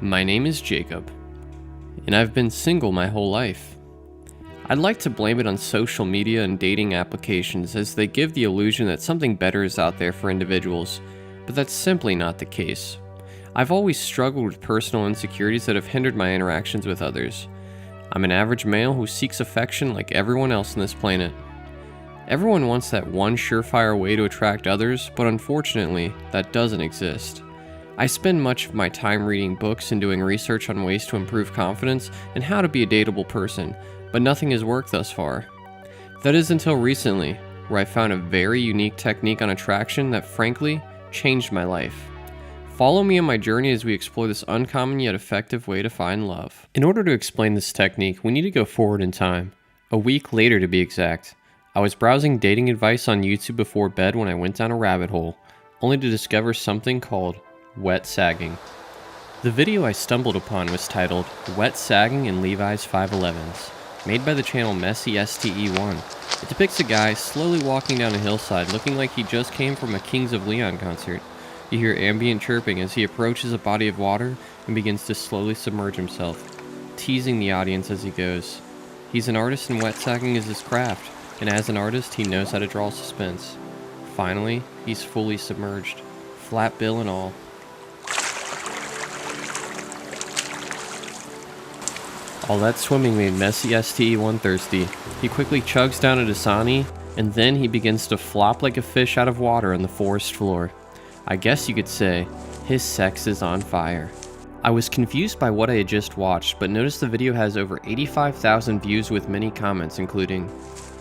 My name is Jacob, and I've been single my whole life. I'd like to blame it on social media and dating applications as they give the illusion that something better is out there for individuals, but that's simply not the case. I've always struggled with personal insecurities that have hindered my interactions with others. I'm an average male who seeks affection like everyone else on this planet. Everyone wants that one surefire way to attract others, but unfortunately, that doesn't exist. I spend much of my time reading books and doing research on ways to improve confidence and how to be a dateable person, but nothing has worked thus far. That is until recently, where I found a very unique technique on attraction that frankly changed my life. Follow me on my journey as we explore this uncommon yet effective way to find love. In order to explain this technique, we need to go forward in time, a week later to be exact. I was browsing dating advice on YouTube before bed when I went down a rabbit hole, only to discover something called wet sagging. The video I stumbled upon was titled Wet Sagging in Levi's 511s, made by the channel Messy STE1. It depicts a guy slowly walking down a hillside looking like he just came from a Kings of Leon concert. You hear ambient chirping as he approaches a body of water and begins to slowly submerge himself, teasing the audience as he goes. He's an artist and wet sagging is his craft, and as an artist he knows how to draw suspense. Finally, he's fully submerged, flat bill and all. All that swimming made Messy STE1 thirsty. He quickly chugs down a Dasani, and then he begins to flop like a fish out of water on the forest floor. I guess you could say, his sex is on fire. I was confused by what I had just watched, but noticed the video has over 85,000 views with many comments including,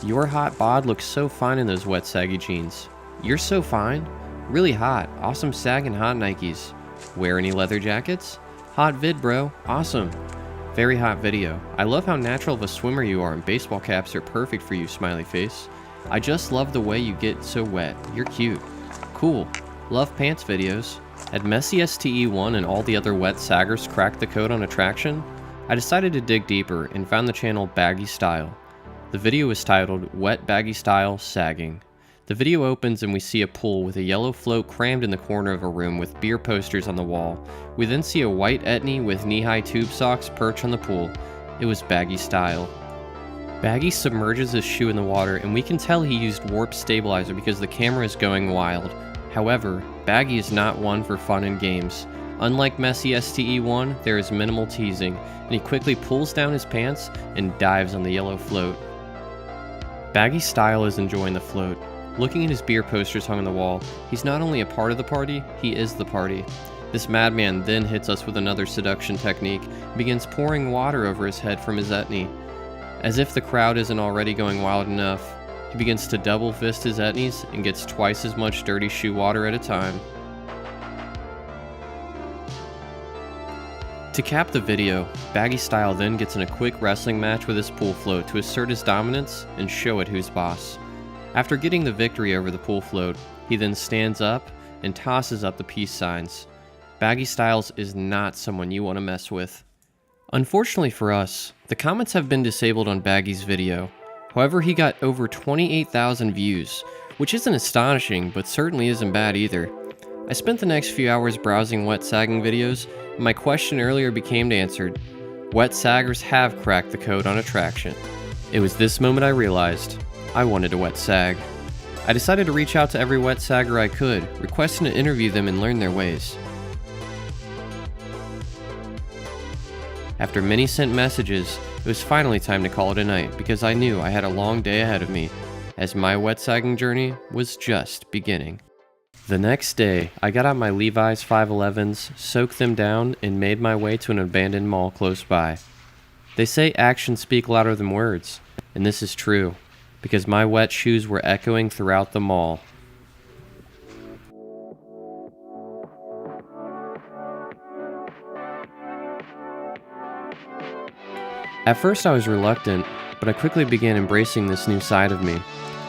"Your hot bod looks so fine in those wet saggy jeans. You're so fine. Really hot. Awesome sag and hot Nikes. Wear any leather jackets? Hot vid bro. Awesome. Very hot video. I love how natural of a swimmer you are and baseball caps are perfect for you, smiley face. I just love the way you get so wet. You're cute. Cool. Love pants videos." Had Messy STE1 and all the other wet saggers cracked the code on attraction? I decided to dig deeper and found the channel Baggy Style. The video is titled Wet Baggy Style Sagging. The video opens and we see a pool with a yellow float crammed in the corner of a room with beer posters on the wall. We then see a white etnie with knee-high tube socks perch on the pool. It was Baggy Style. Baggy submerges his shoe in the water and we can tell he used warp stabilizer because the camera is going wild. However, Baggy is not one for fun and games. Unlike Messy STE1, there is minimal teasing, and he quickly pulls down his pants and dives on the yellow float. Baggy Style is enjoying the float. Looking at his beer posters hung on the wall, he's not only a part of the party, he is the party. This madman then hits us with another seduction technique and begins pouring water over his head from his etnie. As if the crowd isn't already going wild enough, he begins to double fist his etnies and gets twice as much dirty shoe water at a time. To cap the video, Baggy Style then gets in a quick wrestling match with his pool float to assert his dominance and show it who's boss. After getting the victory over the pool float, he then stands up and tosses up the peace signs. Baggy Styles is not someone you want to mess with. Unfortunately for us, the comments have been disabled on Baggy's video. However, he got over 28,000 views, which isn't astonishing, but certainly isn't bad either. I spent the next few hours browsing wet sagging videos, and my question earlier became answered. Wet saggers have cracked the code on attraction. It was this moment I realized I wanted a wet sag. I decided to reach out to every wet sagger I could, requesting to interview them and learn their ways. After many sent messages, it was finally time to call it a night because I knew I had a long day ahead of me, as my wet sagging journey was just beginning. The next day, I got out my Levi's 511s, soaked them down, and made my way to an abandoned mall close by. They say actions speak louder than words, and this is true, because my wet shoes were echoing throughout the mall. At first I was reluctant, but I quickly began embracing this new side of me.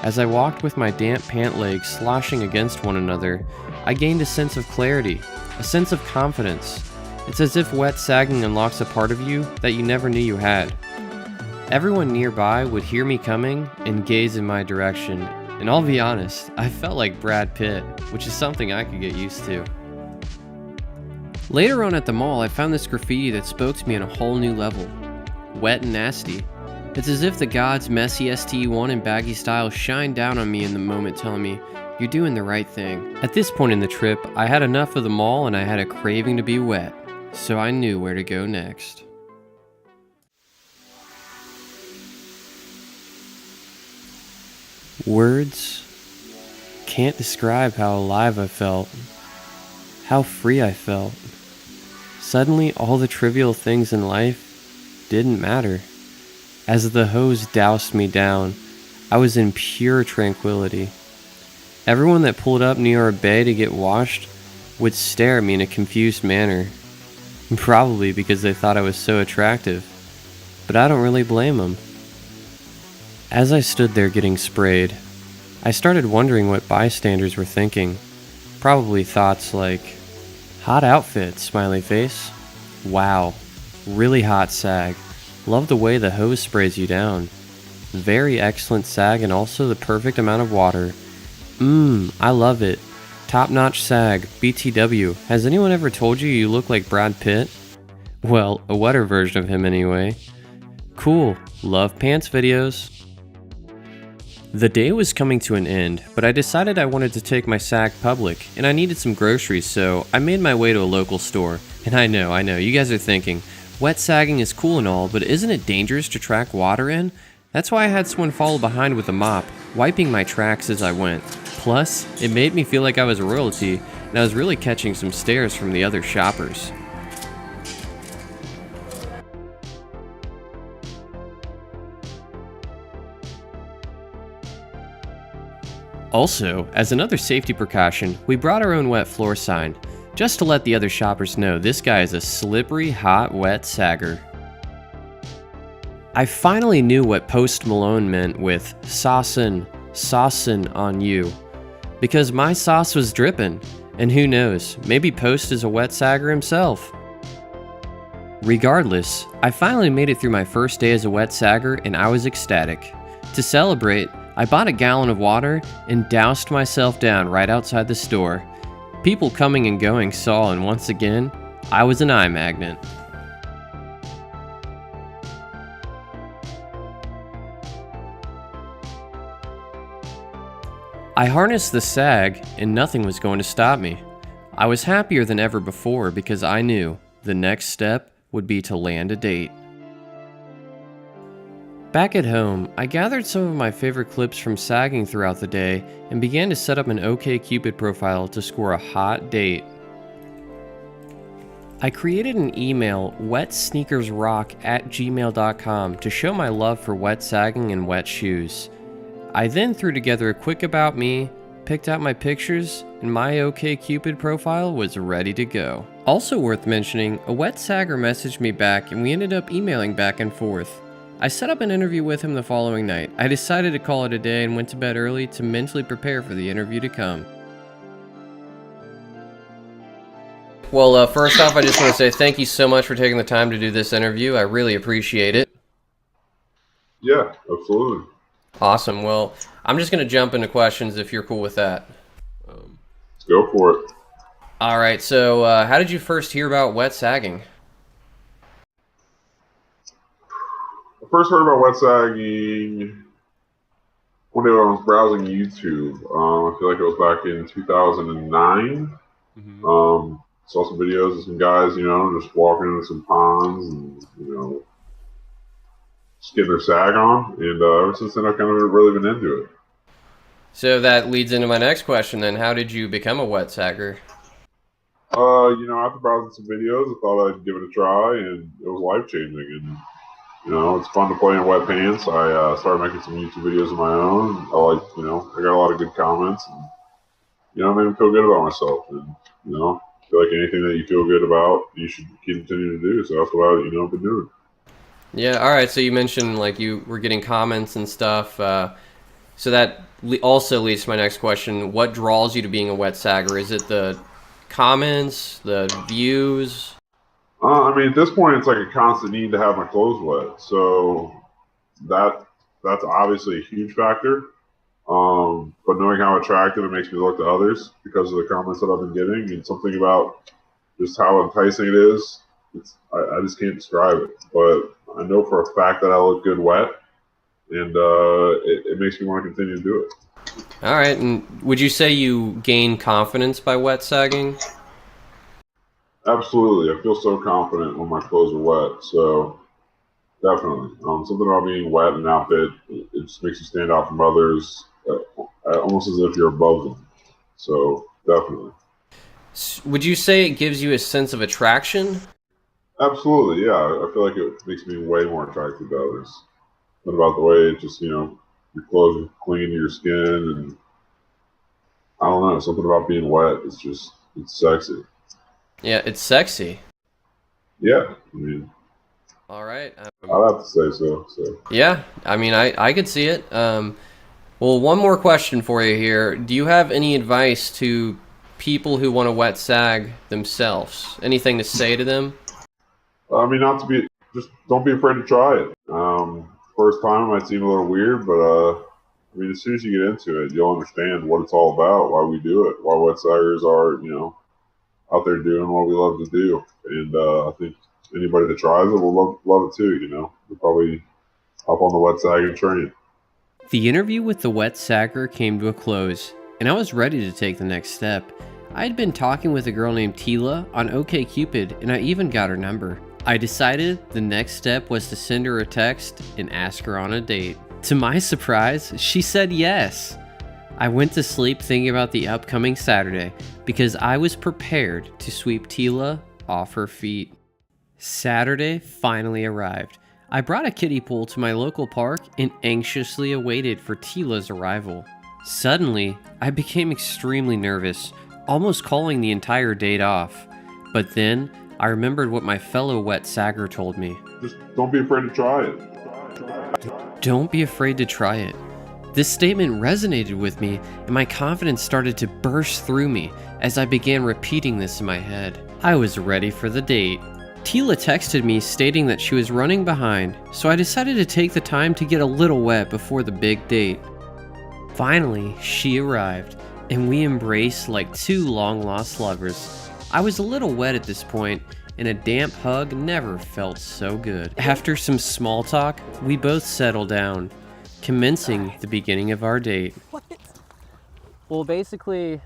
As I walked with my damp pant legs sloshing against one another, I gained a sense of clarity, a sense of confidence. It's as if wet sagging unlocks a part of you that you never knew you had. Everyone nearby would hear me coming and gaze in my direction, and I'll be honest, I felt like Brad Pitt, which is something I could get used to. Later on at the mall, I found this graffiti that spoke to me on a whole new level. Wet and nasty. It's as if the gods messy STE1 and baggy style shined down on me in the moment, telling me, you're doing the right thing. At this point in the trip, I had enough of the mall and I had a craving to be wet, so I knew where to go next. Words can't describe how alive I felt, how free I felt. Suddenly, all the trivial things in life didn't matter. As the hose doused me down, I was in pure tranquility. Everyone that pulled up near our bay to get washed would stare at me in a confused manner, probably because they thought I was so attractive, but I don't really blame them. As I stood there getting sprayed, I started wondering what bystanders were thinking. Probably thoughts like, hot outfit, smiley face. Wow, really hot sag. Love the way the hose sprays you down. Very excellent sag and also the perfect amount of water. I love it. Top-notch sag, BTW. Has anyone ever told you you look like Brad Pitt? Well, a wetter version of him anyway. Cool, love pants videos. The day was coming to an end, but I decided I wanted to take my sag public, and I needed some groceries, so I made my way to a local store. And I know, you guys are thinking, wet sagging is cool and all, but isn't it dangerous to track water in? That's why I had someone follow behind with a mop, wiping my tracks as I went. Plus, it made me feel like I was royalty, and I was really catching some stares from the other shoppers. Also, as another safety precaution, we brought our own wet floor sign, just to let the other shoppers know this guy is a slippery, hot, wet sagger. I finally knew what Post Malone meant with saucin' on you, because my sauce was dripping, and who knows, maybe Post is a wet sagger himself. Regardless, I finally made it through my first day as a wet sagger and I was ecstatic. To celebrate, I bought a gallon of water and doused myself down right outside the store. People coming and going saw, and once again, I was an eye magnet. I harnessed the sag and nothing was going to stop me. I was happier than ever before because I knew the next step would be to land a date. Back at home, I gathered some of my favorite clips from sagging throughout the day and began to set up an OkCupid profile to score a hot date. I created an email, wetsneakersrock@gmail.com, to show my love for wet sagging and wet shoes. I then threw together a quick about me, picked out my pictures, and my OkCupid profile was ready to go. Also worth mentioning, a wet sagger messaged me back and we ended up emailing back and forth. I set up an interview with him the following night. I decided to call it a day and went to bed early to mentally prepare for the interview to come. Well, first off, I just want to say thank you so much for taking the time to do this interview. I really appreciate it. Yeah, absolutely. Awesome. Well, I'm just going to jump into questions if you're cool with that. Let's go for it. All right. So, how did you first hear about wet sagging? I first heard about wet sagging one day when I was browsing YouTube. I feel like it was back in 2009. Saw some videos of some guys, just walking into some ponds and, just getting their sag on. And ever since then, I've kind of really been into it. So that leads into my next question then. How did you become a wet sagger? After browsing some videos, I thought I'd give it a try, and it was life-changing. And it's fun to play in wet pants. I started making some YouTube videos of my own. I got a lot of good comments, and it made me feel good about myself. And I feel like anything that you feel good about, you should continue to do. So that's what I've been doing. Yeah. All right. So you mentioned like you were getting comments and stuff. So that also leads to my next question. What draws you to being a wet sagger? Is it the comments, the views? At this point, it's like a constant need to have my clothes wet. So that's obviously a huge factor. But knowing how attractive it makes me look to others because of the comments that I've been getting, and something about just how enticing it is. I just can't describe it. But I know for a fact that I look good wet, and it makes me want to continue to do it. All right, and would you say you gain confidence by wet sagging? Absolutely, I feel so confident when my clothes are wet. So definitely, something about being wet in an outfit, it just makes you stand out from others, almost as if you're above them. So definitely. Would you say it gives you a sense of attraction? Absolutely, yeah. I feel like it makes me way more attractive to others. Not about the way it just, your clothes are clean to your skin, and I don't know, something about being wet. It's sexy. Yeah, it's sexy. Yeah, I mean, All right. I'd have to say so. So, Yeah, I mean, I could see it. Well, one more question for you here. Do you have any advice to people who want to wet sag themselves? Anything to say to them? I mean, not to be, just don't be afraid to try it. First time it might seem a little weird, but I mean, as soon as you get into it, you'll understand what it's all about, why we do it, why wet saggers are, out there doing what we love to do. And I think anybody that tries it will love it too. They'll probably hop on the wet sagging train. The interview with the wet sagger came to a close, and I was ready to take the next step. I had been talking with a girl named Tila on OkCupid, and I even got her number. I decided the next step was to send her a text and ask her on a date. To my surprise, she said yes. I went to sleep thinking about the upcoming Saturday because I was prepared to sweep Tila off her feet. Saturday finally arrived. I brought a kiddie pool to my local park and anxiously awaited for Tila's arrival. Suddenly, I became extremely nervous, almost calling the entire date off. But then, I remembered what my fellow wet sagger told me. Just don't be afraid to try it. Don't be afraid to try it. This statement resonated with me, and my confidence started to burst through me as I began repeating this in my head. I was ready for the date. Tila texted me stating that she was running behind, so I decided to take the time to get a little wet before the big date. Finally, she arrived, and we embraced like two long-lost lovers. I was a little wet at this point, and a damp hug never felt so good. After some small talk, we both settled down, commencing the beginning of our date. What? Well, basically,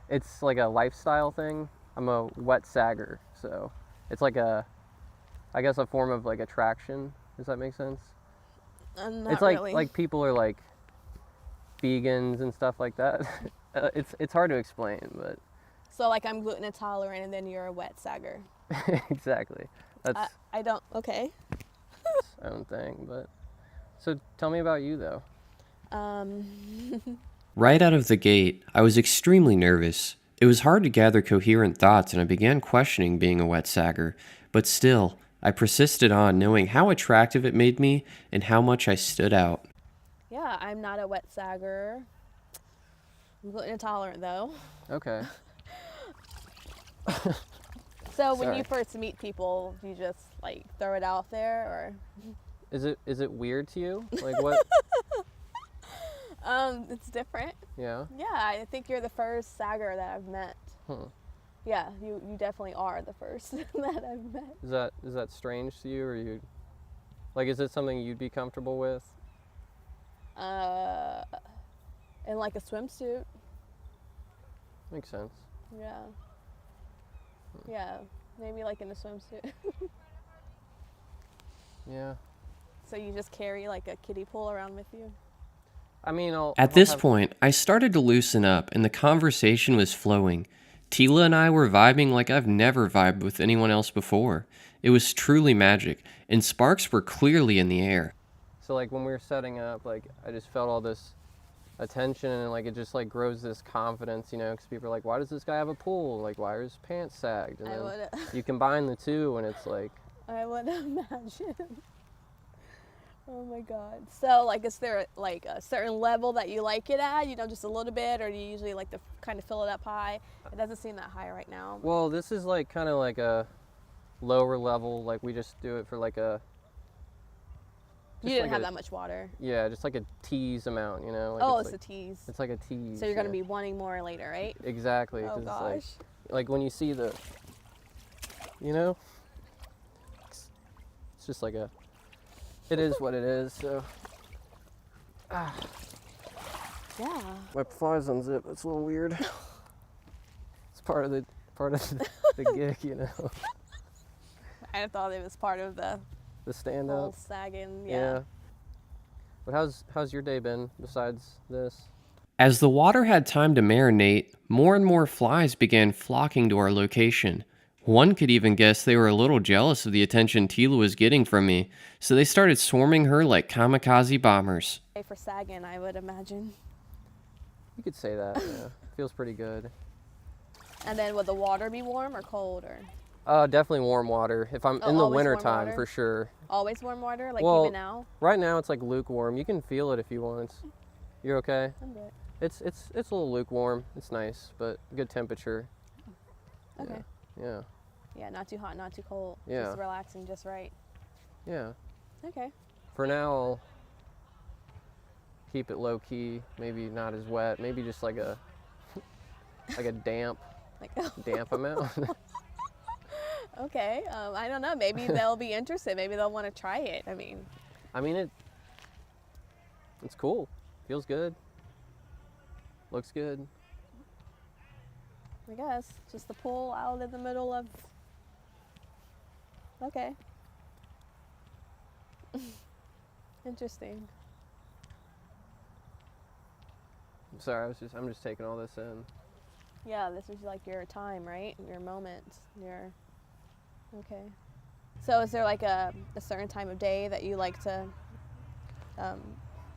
it's like a lifestyle thing. I'm a wet sagger, so it's like a form of like attraction. Does that make sense? Not It's like really. like people are like vegans and stuff like that. It's hard to explain, but So like I'm gluten intolerant and then you're a wet sagger. exactly. That's I don't, okay. its own thing, but so tell me about you though. Right out of the gate, I was extremely nervous. It was hard to gather coherent thoughts, and I began questioning being a wet sagger, but still, I persisted on, knowing how attractive it made me and how much I stood out. Yeah, I'm not a wet sagger. I'm gluten intolerant though. Okay. So when Sorry. you first meet people, you just like throw it out there or? Is it weird to you? Like what? It's different. Yeah. Yeah, I think you're the first sagger that I've met. Huh. Yeah, you definitely are the first that I've met. Is that strange to you, or you like is it something you'd be comfortable with? In like a swimsuit. Makes sense. Yeah. Yeah, maybe like in a swimsuit. Yeah. So you just carry like a kiddie pool around with you? I mean, At this point, I started to loosen up and the conversation was flowing. Tila and I were vibing like I've never vibed with anyone else before. It was truly magic, and sparks were clearly in the air. So like when we were setting up, like I just felt all this attention and like it just like grows this confidence, you know, because people are like, why does this guy have a pool? Like why are his pants sagged? And I then would you combine the two and it's like, I would imagine. Oh my god. So like is there like a certain level that you like it at, you know, just a little bit, or do you usually like to kind of fill it up high? It doesn't seem that high right now. well, this is like kind of like a lower level, like we just do it for like a You just didn't like have a- that much water. yeah, just like a tease amount, you know. Like Oh, it's it's like, a tease. it's like a tease. So you're gonna yeah. be wanting more later, right? Exactly. Oh 'cause gosh. it's like when you see the you know? It's just like it is what it is, so. Yeah. My flies unzip, it's a little weird. It's part of the gig, you know? I thought it was part of the The stand whole up. sagging. Yeah. But how's your day been besides this? As the water had time to marinate, more and more flies began flocking to our location. One could even guess they were a little jealous of the attention Tila was getting from me, so they started swarming her like kamikaze bombers. For sagging, I would imagine. You could say that, yeah. Feels pretty good. And then would the water be warm or cold or? Definitely warm water. If I'm in the always winter warm time, water? for sure. Always warm water, like Well, even now? Right now it's like lukewarm. You can feel it if you want. You're okay? I'm good. It's a little lukewarm. It's nice, but good temperature. Okay. Yeah. Yeah, not too hot, not too cold. Yeah. Just relaxing, just right. Yeah. Okay. For now, I'll keep it low key. Maybe not as wet. Maybe just like a damp amount. Okay. I don't know. Maybe they'll be interested. Maybe they'll want to try it. I mean, it's cool. Feels good. Looks good. I guess just the pool out in the middle of. Okay. Interesting. I'm sorry. I'm just taking all this in. Yeah, this is like your time, right? Your moment. Okay. So is there like a certain time of day that you like to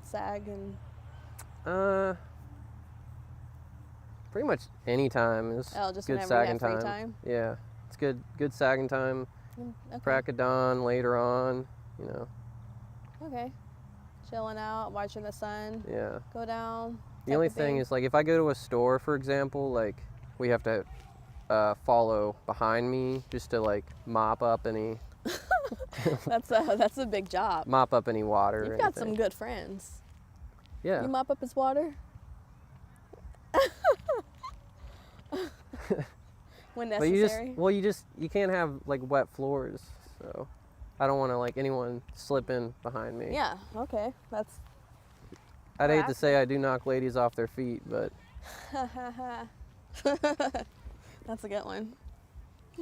sag and? Pretty much any time is Just good whenever sagging you have free time? Yeah, it's good sagging time. Okay. Crack of dawn, later on, you know. Okay. Chilling out, watching the sun Yeah. go down. The only thing is, like, if I go to a store, for example, like, we have to follow behind me just to like mop up any That's a big job. mop up any water. You've or got anything. some good friends. Yeah. You mop up his water? When But necessary. you can't have like wet floors, so I don't want to like anyone slipping behind me. Yeah, okay. That's I'd hate to say I do knock ladies off their feet, but that's a good one.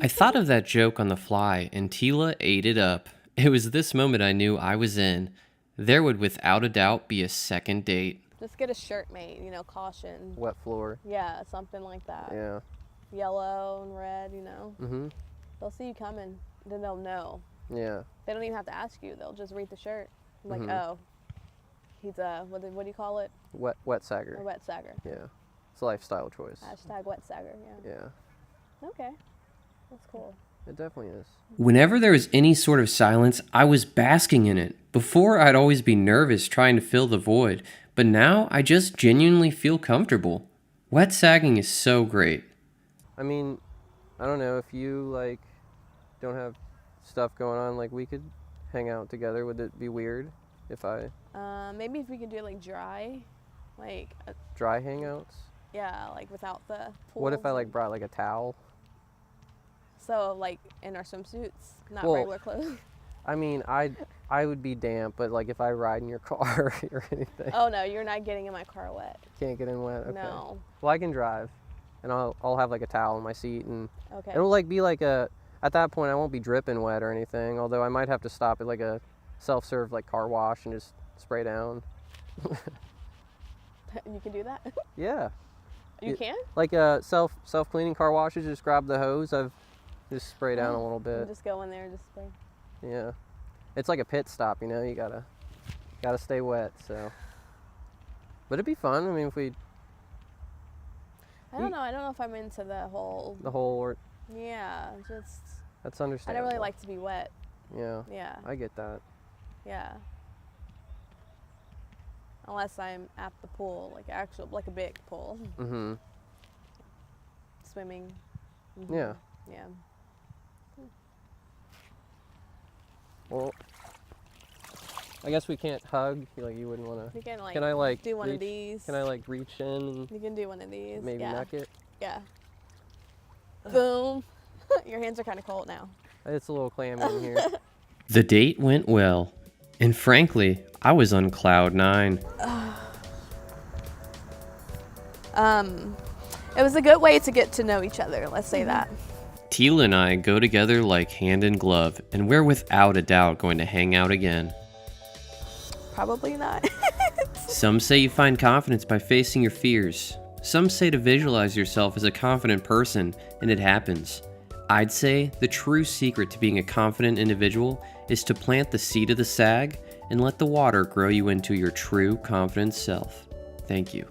I thought of that joke on the fly, and Tila ate it up. It was this moment I knew I was in. There would without a doubt be a second date. Just get a shirt made, caution. wet floor. Yeah, something like that. Yeah. Yellow and red, Mhm. They'll see you coming, then they'll know. Yeah. They don't even have to ask you. They'll just read the shirt. Like, Mhm. oh, he's a, what do you call it? Wet sagger. A wet sagger. Yeah. It's a lifestyle choice. Hashtag wet sagger, yeah. Yeah. Okay. That's cool. It definitely is. Whenever there was any sort of silence, I was basking in it. Before, I'd always be nervous trying to fill the void, but now I just genuinely feel comfortable. Wet sagging is so great. I mean, I don't know if you like don't have stuff going on, like we could hang out together. Would it be weird if I Maybe if we could do like dry, like, dry hangouts? yeah, like without the pool. What if I like brought like a towel? So like in our swimsuits, not Well, regular clothes. I mean, I would be damp, but like if I ride in your car or anything, Oh no, you're not getting in my car wet. can't get in wet. Okay. No. Well, I can drive, and I'll have like a towel in my seat, and Okay. it'll like be like a. At that point, I won't be dripping wet or anything. Although I might have to stop at like a self-serve like car wash and just spray down. You can do that? Yeah. You Yeah. can? Like self-cleaning car washes, just grab the hose. I've just spray down a little You bit. just go in there and just spray. Yeah. It's like a pit stop, you gotta stay wet, so. But it'd be fun. I mean, if we I don't know. I don't know if I'm into the whole. or Yeah, just. that's I understandable. don't really like to be wet. Yeah. Yeah, I get that. yeah. Unless I'm at the pool, like a big pool, Mhm. swimming. Yeah. Yeah. Well, I guess we can't hug. Like you wouldn't want to. You can like. Can I like do one reach, of these? Can I like reach in and You can do one of these. maybe yeah. neck it? Yeah. Boom. Your hands are kind of cold now. It's a little clammy in here. The date went well, and frankly, I was on cloud 9. It was a good way to get to know each other, let's say that. Tila and I go together like hand in glove, and we're without a doubt going to hang out again. Probably not. Some say you find confidence by facing your fears. Some say to visualize yourself as a confident person, and it happens. I'd say the true secret to being a confident individual is to plant the seed of the sag and let the water grow you into your true confident self. Thank you.